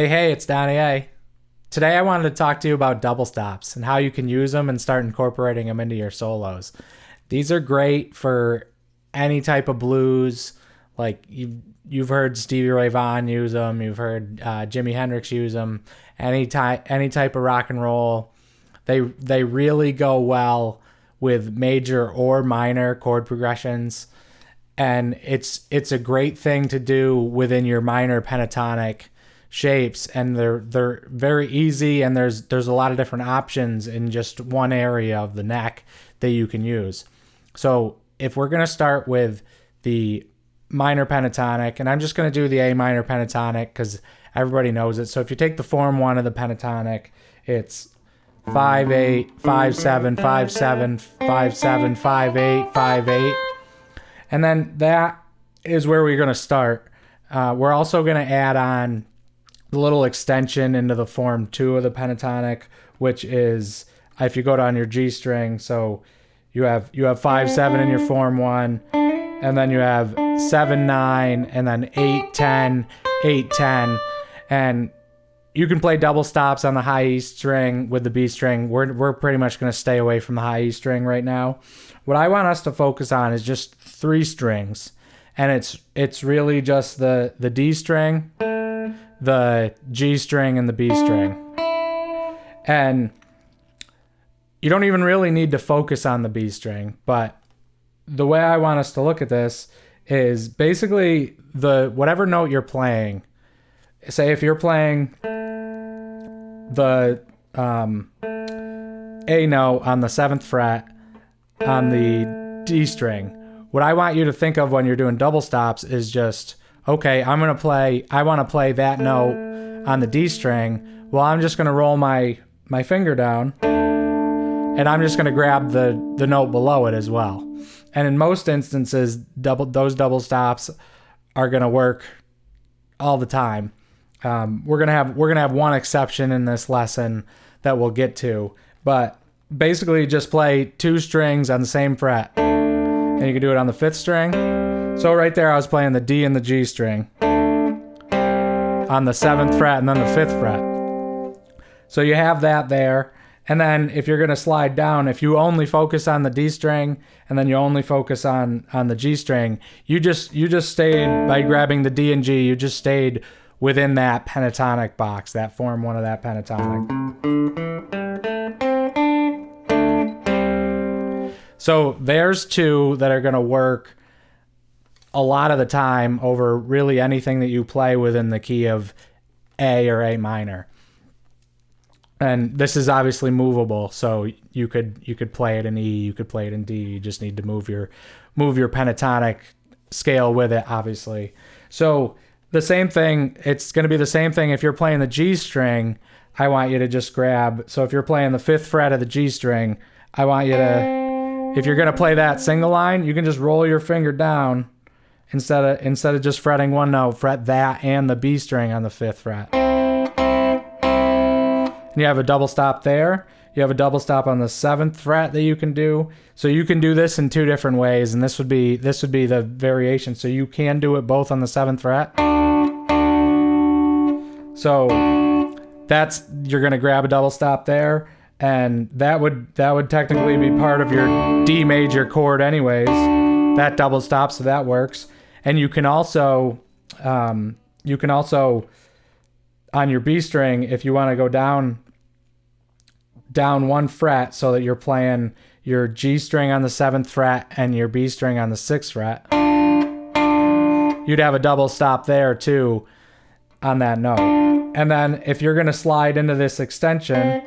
Hey, it's Donny A. Today I wanted to talk to you about double stops and how you can use them and start incorporating them into your solos. These are great for any type of blues. Like you've heard Stevie Ray Vaughan use them, you've heard Jimi Hendrix use them. Any type of rock and roll, they really go well with major or minor chord progressions, and it's a great thing to do within your minor pentatonic shapes, and they're very easy, and there's a lot of different options in just one area of the neck that you can use. So if we're going to start with the minor pentatonic, and I'm just going to do the A minor pentatonic because everybody knows it. So if you take the form 1 of the pentatonic, it's 5-8, 5-7, 5-7, 5-7, 5-8, 5-8. And then that is where we're going to start. We're also going to add on the little extension into the form 2 of the pentatonic, which is if you go down your G string. So you have 5-7 in your form 1, and then you have 7-9, and then 8-10, 8-10, and you can play double stops on the high E string with the B string. We're pretty much going to stay away from the high E string right now. What I want us to focus on is just 3 strings, and it's really just the D string, the G string, and the B string. And you don't even really need to focus on the B string, but the way I want us to look at this is basically whatever note you're playing. Say if you're playing the A note on the 7th fret on the D string, what I want you to think of when you're doing double stops is just, okay, I want to play that note on the D string. Well, I'm just going to roll my finger down, and I'm just going to grab the note below it as well. And in most instances, those double stops are going to work all the time. We're gonna have one exception in this lesson that we'll get to, but basically just play 2 strings on the same fret, and you can do it on the 5th string. So right there, I was playing the D and the G string on the 7th fret and then the 5th fret. So you have that there. And then if you're going to slide down, if you only focus on the D string and then you only focus on the G string, you just stayed by grabbing the D and G, you just stayed within that pentatonic box, that form 1 of that pentatonic. So there's 2 that are going to work a lot of the time over really anything that you play within the key of A or A minor. And this is obviously movable, so you could play it in E, you could play it in D. You just need to move your pentatonic scale with it, obviously. So the same thing, it's going to be the same thing if you're playing the G string. I want you to just grab, so if you're playing the 5th fret of the G string, I want you to, if you're going to play that single line, you can just roll your finger down instead of just fretting one note, fret that and the B string on the 5th fret. You have a double stop there. You have a double stop on the 7th fret that you can do. So you can do this in 2 different ways, and this would be the variation. So you can do it both on the 7th fret. So you're gonna grab a double stop there, and that would technically be part of your D major chord anyways. That double stop, so that works. And you can also on your B string, if you want to go down 1 fret so that you're playing your G string on the 7th fret and your B string on the 6th fret, you'd have a double stop there too on that note. And then if you're going to slide into this extension,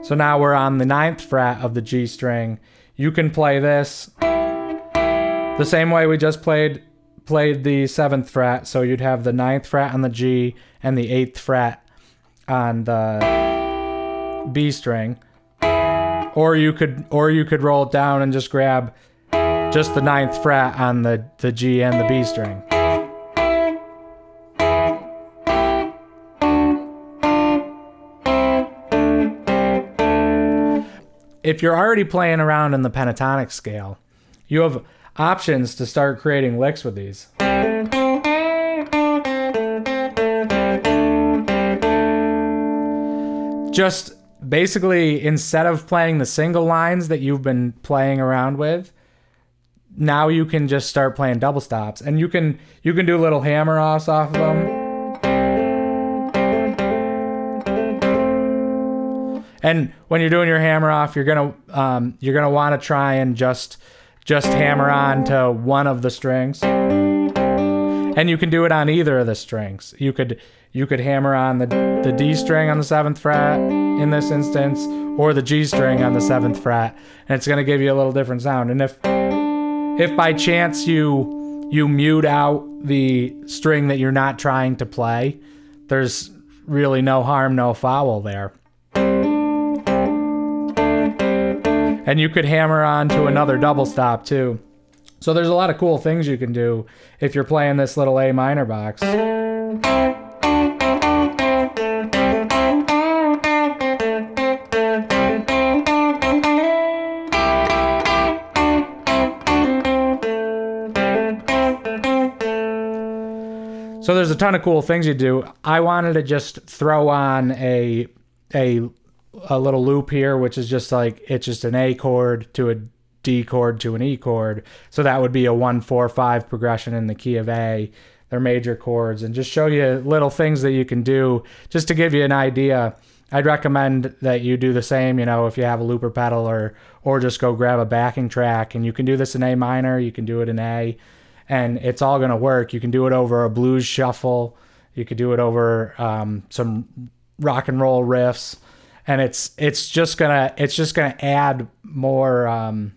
so now we're on the 9th fret of the G string, you can play this the same way we just played the 7th fret. So you'd have the 9th fret on the G and the 8th fret on the B string, or you could roll it down and just grab just the 9th fret on the G and the B string. If you're already playing around in the pentatonic scale, you have options to start creating licks with these. just basically, instead of playing the single lines that you've been playing around with, now you can just start playing double stops, and you can do little hammer offs off of them. And when you're doing your hammer off, you're gonna want to try and just hammer on to one of the strings, and you can do it on either of the strings. You could hammer on the D string on the 7th fret in this instance, or the G string on the 7th fret, and it's gonna give you a little different sound. And if by chance you mute out the string that you're not trying to play, there's really no harm, no foul there. And you could hammer on to another double stop too. So there's a lot of cool things you can do if you're playing this little A minor box. So there's a ton of cool things you do. I wanted to just throw on a little loop here, which is just like, it's just an A chord to a D chord to an E chord. So that would be a 1-4-5 progression in the key of A. They're major chords, and just show you little things that you can do just to give you an idea. I'd recommend that you do the same, if you have a looper pedal, or just go grab a backing track, and you can do this in A minor, you can do it in A, and it's all going to work. You can do it over a blues shuffle. You could do it over some rock and roll riffs. And it's just gonna add more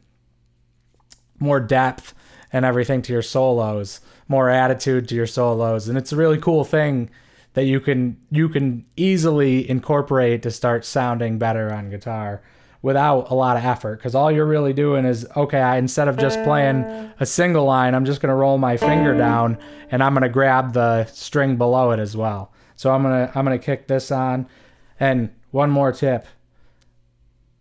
depth and everything to your solos, more attitude to your solos, and it's a really cool thing that you can easily incorporate to start sounding better on guitar without a lot of effort. Because all you're really doing is, instead of just playing a single line, I'm just gonna roll my finger down and I'm gonna grab the string below it as well. So I'm gonna kick this on. And one more tip,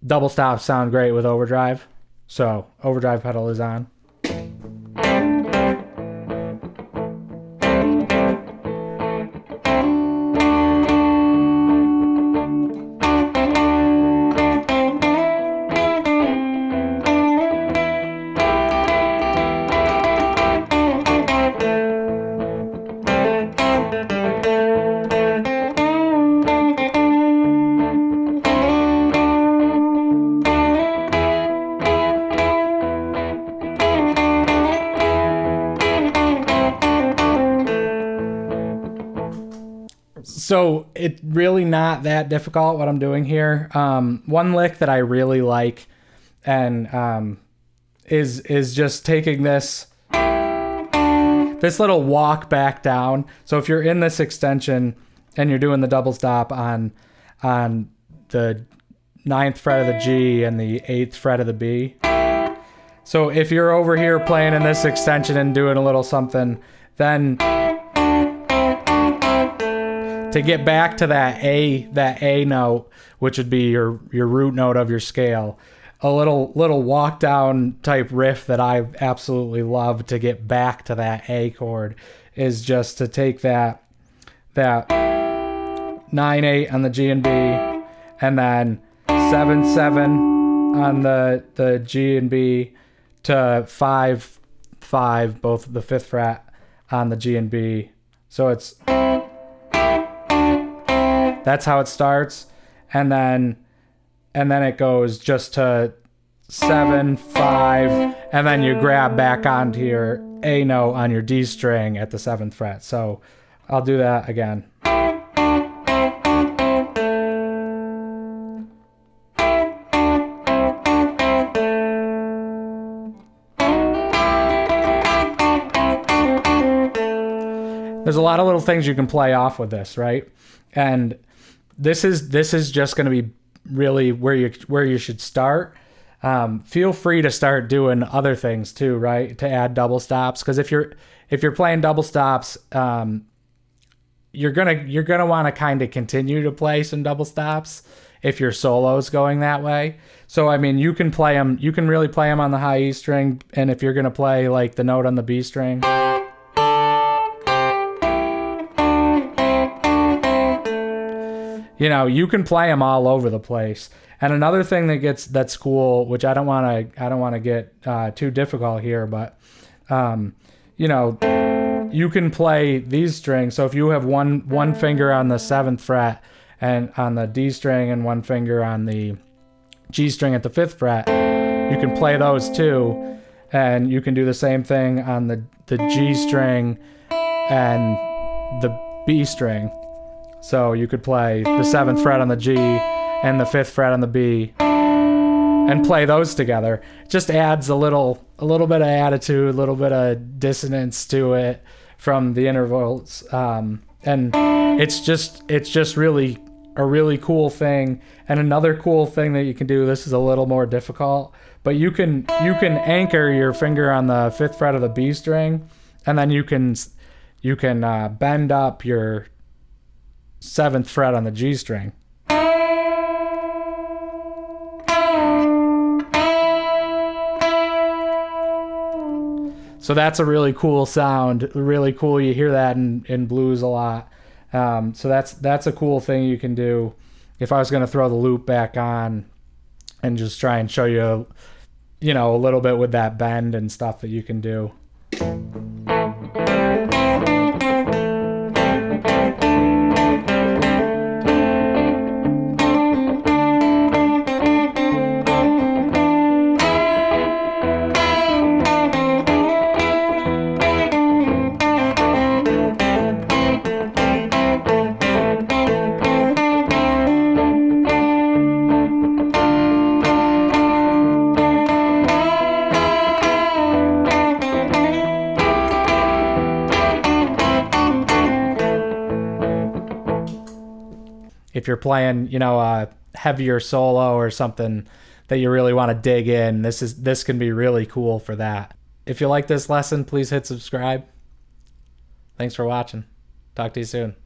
double stops sound great with overdrive. So overdrive pedal is on. So it's really not that difficult what I'm doing here. One lick that I really like and is just taking this little walk back down. So if you're in this extension and you're doing the double stop on the 9th fret of the G and the 8th fret of the B. So if you're over here playing in this extension and doing a little something, then to get back to that A note, which would be your root note of your scale, a little walk down type riff that I absolutely love to get back to that A chord is just to take that 9-8 on the G and B, and then 7-7 on the G and B to 5-5, both the 5th fret on the G and B. So that's how it starts, and then it goes just to 7-5, and then you grab back onto your A note on your D string at the 7th fret. So I'll do that again. There's a lot of little things you can play off with this, right? And this is just going to be really where you should start. Feel free to start doing other things too, right? To add double stops, because if you're playing double stops, you're gonna want to kind of continue to play some double stops if your solo's going that way. So I mean, you can play them. You can really play them on the high E string, and if you're gonna play like the note on the B string. you can play them all over the place. And another thing that's cool, which I don't want to get too difficult here, but you can play these strings. So if you have one finger on the 7th fret and on the D string and one finger on the G string at the 5th fret, you can play those too. And you can do the same thing on the G string and the B string. So you could play the 7th fret on the G and the 5th fret on the B and play those together. It just adds a little bit of attitude, a little bit of dissonance to it from the intervals. And it's just really a really cool thing. And another cool thing that you can do, this is a little more difficult, but you can anchor your finger on the 5th fret of the B string, and then you can bend up your 7th fret on the G string. So that's a really cool sound, really cool. You hear that in blues a lot. So that's a cool thing you can do. If I was going to throw the loop back on and just try and show you, a little bit with that bend and stuff that you can do. If you're playing, a heavier solo or something that you really want to dig in, this can be really cool for that. If you like this lesson, please hit subscribe. Thanks for watching. Talk to you soon.